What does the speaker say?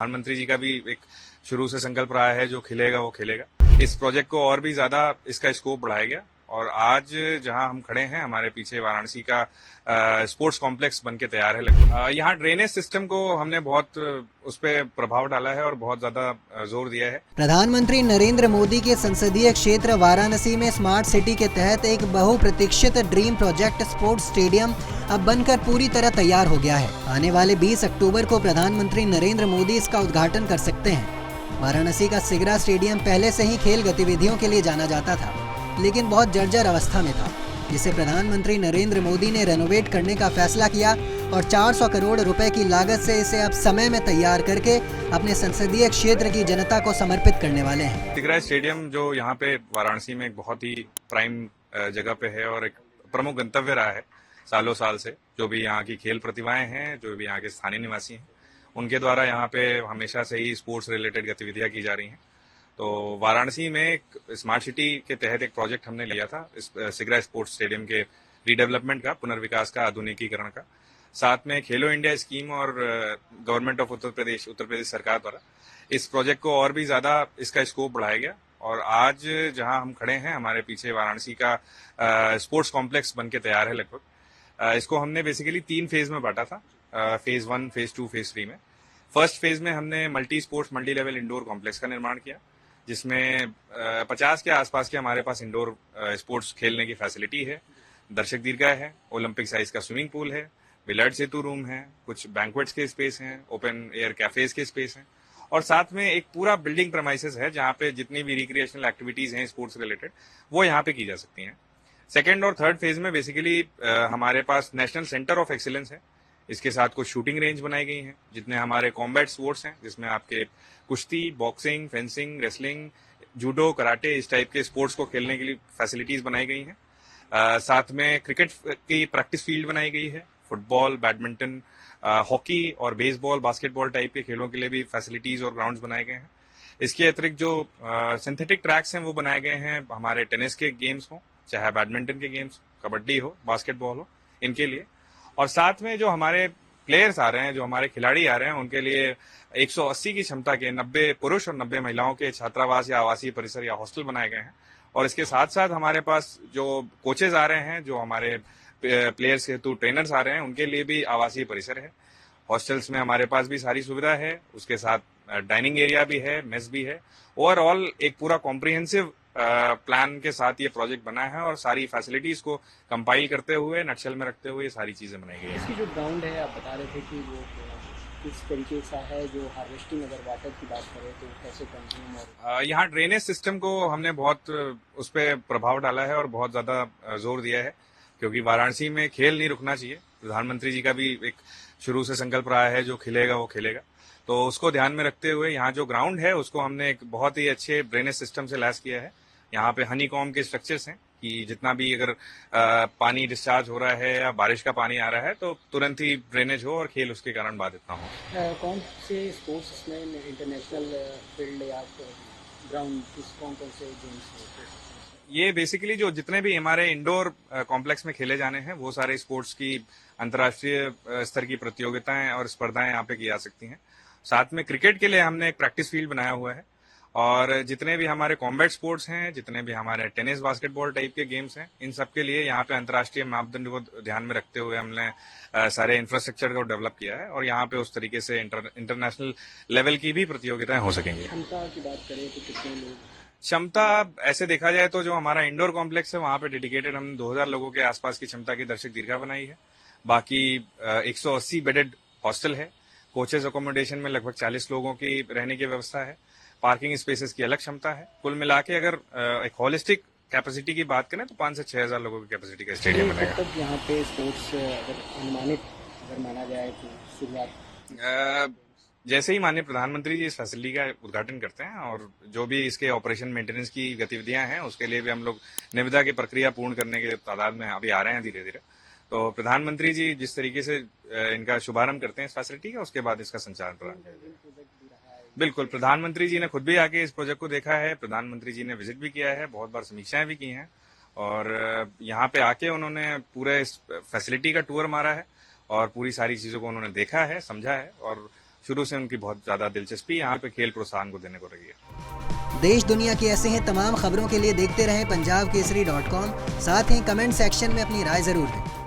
प्रधानमंत्री जी का भी एक शुरू से संकल्प रहा है, जो खिलेगा वो खिलेगा। इस प्रोजेक्ट को और भी ज्यादा इसका स्कोप बढ़ाया गया और आज जहां हम खड़े हैं, हमारे पीछे वाराणसी का स्पोर्ट्स कॉम्प्लेक्स बनके तैयार है लगभग। यहाँ ड्रेनेज सिस्टम को हमने बहुत उस पर प्रभाव डाला है और बहुत ज्यादा जोर दिया है। प्रधानमंत्री नरेंद्र मोदी के संसदीय क्षेत्र वाराणसी में स्मार्ट सिटी के तहत एक बहुप्रतीक्षित ड्रीम प्रोजेक्ट स्पोर्ट्स स्टेडियम अब बनकर पूरी तरह तैयार हो गया है। आने वाले 20 अक्टूबर को प्रधानमंत्री नरेंद्र मोदी इसका उद्घाटन कर सकते हैं। वाराणसी का सिगरा स्टेडियम पहले से ही खेल गतिविधियों के लिए जाना जाता था, लेकिन बहुत जर्जर अवस्था में था, जिसे प्रधानमंत्री नरेंद्र मोदी ने रेनोवेट करने का फैसला किया और 400 करोड़ रुपए की लागत से इसे अब समय में तैयार करके अपने संसदीय क्षेत्र की जनता को समर्पित करने वाले हैं। सिगरा स्टेडियम जो यहाँ पे वाराणसी में एक बहुत ही प्राइम जगह पे है और एक प्रमुख गंतव्य रहा है सालों साल से। जो भी यहाँ की खेल प्रतिभाएं हैं, जो भी यहाँ के स्थानीय निवासी हैं, उनके द्वारा यहाँ पे हमेशा से ही स्पोर्ट्स रिलेटेड गतिविधियां की जा रही हैं। तो वाराणसी में एक स्मार्ट सिटी के तहत एक प्रोजेक्ट हमने लिया था, इस सिगरा स्पोर्ट्स स्टेडियम के रीडेवलपमेंट का, पुनर्विकास का, आधुनिकीकरण का। साथ में खेलो इंडिया स्कीम और गवर्नमेंट ऑफ उत्तर प्रदेश सरकार द्वारा इस प्रोजेक्ट को और भी ज्यादा इसका स्कोप बढ़ाया गया और आज जहां हम खड़े हैं, हमारे पीछे वाराणसी का स्पोर्ट्स कॉम्प्लेक्स बनके तैयार है लगभग। इसको हमने बेसिकली 3 फेज में बांटा था, फेज 1, फेज 2, फेज 3 में। फर्स्ट फेज में हमने multi sports multi level indoor complex का निर्माण किया, जिसमें 50 के आसपास के हमारे पास इंडोर स्पोर्ट्स खेलने की फैसिलिटी है। दर्शक दीर्घा है, ओलंपिक साइज का स्विमिंग पूल है, बिलियर्ड सेतु रूम है, कुछ बैंक्वेट्स के स्पेस हैं, ओपन एयर कैफेज के स्पेस हैं और साथ में एक पूरा बिल्डिंग प्रमाइसेस है जहां पे जितनी भी रिक्रिएशनल एक्टिविटीज हैं स्पोर्ट्स रिलेटेड, वो यहाँ पे की जा सकती हैं। सेकेंड और थर्ड फेज में बेसिकली हमारे पास नेशनल सेंटर ऑफ एक्सीलेंस है। इसके साथ कुछ शूटिंग रेंज बनाई गई हैं, जितने हमारे कॉम्बैट स्पोर्ट्स हैं, जिसमें आपके कुश्ती, boxing, fencing, wrestling, judo, karate, इस टाइप के स्पोर्ट्स को खेलने के लिए फैसिलिटीज बनाई गई हैं। साथ में क्रिकेट की प्रैक्टिस फील्ड बनाई गई है, फुटबॉल, बैडमिंटन, हॉकी और बेसबॉल, बास्केटबॉल टाइप के खेलों के लिए भी फैसिलिटीज और ग्राउंड्स बनाए गए हैं। इसके अतिरिक्त जो सिंथेटिक ट्रैक्स हैं वो बनाए गए हैं हमारे टेनिस के गेम्स हो, चाहे बैडमिंटन के गेम्स, कबड्डी हो, बास्केटबॉल हो, इनके लिए। और साथ में जो हमारे प्लेयर्स आ रहे हैं, जो हमारे खिलाड़ी आ रहे हैं, उनके लिए 180 की क्षमता के 90 पुरुष और 90 महिलाओं के छात्रावास या आवासीय परिसर या हॉस्टल बनाए गए हैं। और इसके साथ साथ हमारे पास जो कोचेज आ रहे हैं, जो हमारे प्लेयर्स हेतु ट्रेनर्स आ रहे हैं, उनके लिए भी आवासीय परिसर है। हॉस्टल्स में हमारे पास भी सारी सुविधा है, उसके साथ डाइनिंग एरिया भी है, मेस भी है। ओवरऑल एक पूरा कॉम्प्रिहेंसिव प्लान के साथ ये प्रोजेक्ट बना है और सारी फैसिलिटीज को कंपाइल करते हुए, नक्शल में रखते हुए ये सारी चीजें बनाई गई है। इसकी जो ग्राउंड है, आप बता रहे थे कि वो किस तरीके का है, जो हार्वेस्टिंग अगर वाटर की बात करें तो कैसे कंज्यूम और यहाँ ड्रेनेज सिस्टम को हमने बहुत उस पर प्रभाव डाला है और बहुत ज्यादा जोर दिया है, क्योंकि वाराणसी में खेल नहीं रुकना चाहिए। प्रधानमंत्री जी का भी एक शुरू से संकल्प रहा है, जो खिलेगा वो खिलेगा। तो उसको ध्यान में रखते हुए यहाँ जो ग्राउंड है उसको हमने एक बहुत ही अच्छे ड्रेनेज सिस्टम से लैस किया है। यहाँ पे हनी कॉम के स्ट्रक्चर्स हैं कि जितना भी अगर पानी डिस्चार्ज हो रहा है या बारिश का पानी आ रहा है तो तुरंत ही ड्रेनेज हो और खेल उसके कारण बाधित ना हो। कौन से स्पोर्ट्स में इंटरनेशनल फील्ड या ग्राउंड कौन कौन से गेम्स होते हैं? ये बेसिकली जो जितने भी हमारे इंडोर कॉम्प्लेक्स में खेले जाने हैं, वो सारे स्पोर्ट्स की अंतर्राष्ट्रीय स्तर की प्रतियोगिताएं और स्पर्धाएं यहाँ पे की जा सकती हैं। साथ में क्रिकेट के लिए हमने एक प्रैक्टिस फील्ड बनाया हुआ है और जितने भी हमारे कॉम्बैट स्पोर्ट्स हैं, जितने भी हमारे टेनिस, बास्केटबॉल टाइप के गेम्स हैं, इन सब के लिए यहाँ पे अंतर्राष्ट्रीय मापदंड को ध्यान में रखते हुए हमने सारे इंफ्रास्ट्रक्चर को डेवलप किया है और यहाँ पे उस तरीके से इंटरनेशनल लेवल की भी प्रतियोगिताएं हो सकेंगी। क्षमता की बात करें तो कितने लोग? क्षमता ऐसे देखा जाए तो जो हमारा इंडोर कॉम्प्लेक्स है, वहां पे डेडिकेटेड हम 2000 लोगों के आसपास की क्षमता की दर्शक दीर्घा बनाई है। बाकी 180 बेडेड हॉस्टल है। कोचेज अकोमोडेशन में लगभग 40 लोगों की रहने की व्यवस्था है। पार्किंग स्पेसेस की अलग क्षमता है। कुल मिला के अगर एक होलिस्टिक कैपेसिटी की बात करें तो 5 से 6 हजार लोगों की कैपेसिटी का स्टेडियम बनेगा। तब यहाँ पे स्पोर्ट्स अगर माना जाए तो शुरुआत जैसे ही माननीय प्रधानमंत्री जी इस फैसिलिटी का उद्घाटन करते हैं और जो भी इसके ऑपरेशन मेंटेनेंस की गतिविधियां हैं, उसके लिए भी हम लोग निविदा की प्रक्रिया पूर्ण करने के तादाद में अभी आ रहे हैं धीरे धीरे। तो प्रधानमंत्री जी जिस तरीके से इनका शुभारंभ करते हैं इस फैसिलिटी का, उसके बाद इसका संचालन प्रदान करेंगे। बिल्कुल, प्रधानमंत्री जी ने खुद भी आके इस प्रोजेक्ट को देखा है। प्रधानमंत्री जी ने विजिट भी किया है, बहुत बार समीक्षाएं भी की हैं और यहाँ पे आके उन्होंने पूरे इस फैसिलिटी का टूर मारा है और पूरी सारी चीजों को उन्होंने देखा है, समझा है और शुरू से उनकी बहुत ज़्यादा दिलचस्पी यहाँ पे खेल प्रोत्साहन को देने को रही है। देश दुनिया की ऐसे ही तमाम खबरों के लिए देखते रहें punjabkesari.com। साथ ही कमेंट सेक्शन में अपनी राय जरूर दें।